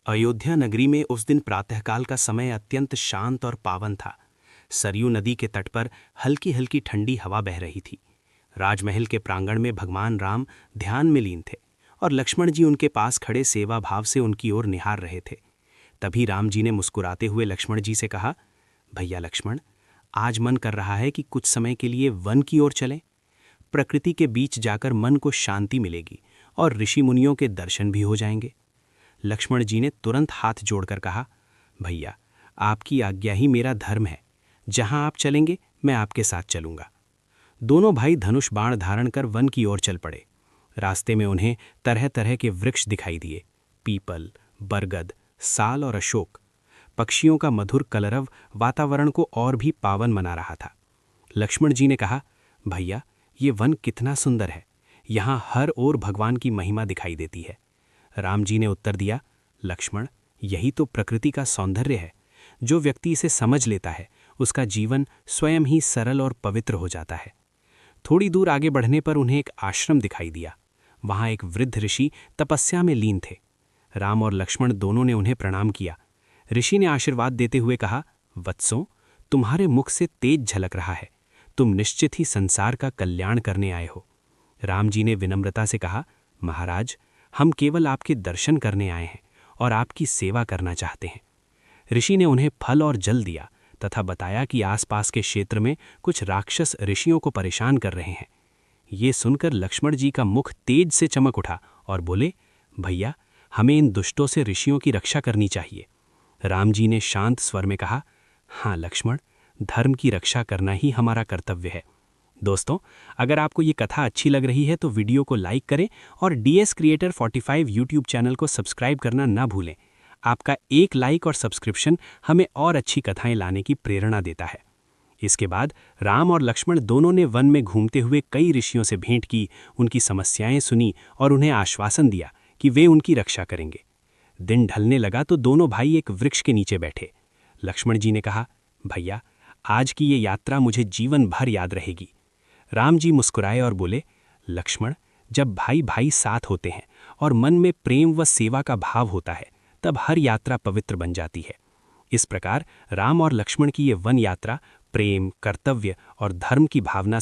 अयोध्या नगरी में उस दिन प्रातःकाल का समय अत्यंत शांत और पावन था। सरयू नदी के तट पर हल्की हल्की ठंडी हवा बह रही थी। राजमहल के प्रांगण में भगवान राम ध्यान में लीन थे और लक्ष्मण जी उनके पास खड़े सेवा भाव से उनकी ओर निहार रहे थे। तभी राम जी ने मुस्कुराते हुए लक्ष्मण जी से कहा, भैया लक्ष्मण, आज मन कर रहा है कि कुछ समय के लिए वन की ओर चलें। प्रकृति के बीच जाकर मन को शांति मिलेगी और ऋषि मुनियों के दर्शन भी हो जाएंगे। लक्ष्मण जी ने तुरंत हाथ जोड़कर कहा, भैया, आपकी आज्ञा ही मेरा धर्म है। जहां आप चलेंगे मैं आपके साथ चलूंगा। दोनों भाई धनुष बाण धारण कर वन की ओर चल पड़े। रास्ते में उन्हें तरह तरह के वृक्ष दिखाई दिए, पीपल, बरगद, साल और अशोक। पक्षियों का मधुर कलरव वातावरण को और भी पावन बना रहा था। लक्ष्मण जी ने कहा, भैया, ये वन कितना सुंदर है। यहाँ हर ओर भगवान की महिमा दिखाई देती है। राम जी ने उत्तर दिया, लक्ष्मण, यही तो प्रकृति का सौंदर्य है। जो व्यक्ति इसे समझ लेता है उसका जीवन स्वयं ही सरल और पवित्र हो जाता है। थोड़ी दूर आगे बढ़ने पर उन्हें एक आश्रम दिखाई दिया। वहां एक वृद्ध ऋषि तपस्या में लीन थे। राम और लक्ष्मण दोनों ने उन्हें प्रणाम किया। ऋषि ने आशीर्वाद देते हुए कहा, वत्सों, तुम्हारे मुख से तेज झलक रहा है। तुम निश्चित ही संसार का कल्याण करने आए हो। राम जी ने विनम्रता से कहा, महाराज, हम केवल आपके दर्शन करने आए हैं और आपकी सेवा करना चाहते हैं। ऋषि ने उन्हें फल और जल दिया तथा बताया कि आसपास के क्षेत्र में कुछ राक्षस ऋषियों को परेशान कर रहे हैं। ये सुनकर लक्ष्मण जी का मुख तेज से चमक उठा और बोले, भैया, हमें इन दुष्टों से ऋषियों की रक्षा करनी चाहिए। राम जी ने शांत स्वर में कहा, हाँ लक्ष्मण, धर्म की रक्षा करना ही हमारा कर्तव्य है। दोस्तों, अगर आपको ये कथा अच्छी लग रही है तो वीडियो को लाइक करें और DS क्रिएटर 45 यूट्यूब चैनल को सब्सक्राइब करना ना भूलें। आपका एक लाइक और सब्सक्रिप्शन हमें और अच्छी कथाएं लाने की प्रेरणा देता है। इसके बाद राम और लक्ष्मण दोनों ने वन में घूमते हुए कई ऋषियों से भेंट की, उनकी समस्याएं सुनी और उन्हें आश्वासन दिया कि वे उनकी रक्षा करेंगे। दिन ढलने लगा तो दोनों भाई एक वृक्ष के नीचे बैठे। लक्ष्मण जी ने कहा, भैया, आज की ये यात्रा मुझे जीवन भर याद रहेगी। राम जी मुस्कुराए और बोले, लक्ष्मण, जब भाई भाई साथ होते हैं और मन में प्रेम व सेवा का भाव होता है तब हर यात्रा पवित्र बन जाती है। इस प्रकार राम और लक्ष्मण की ये वन यात्रा प्रेम, कर्तव्य और धर्म की भावना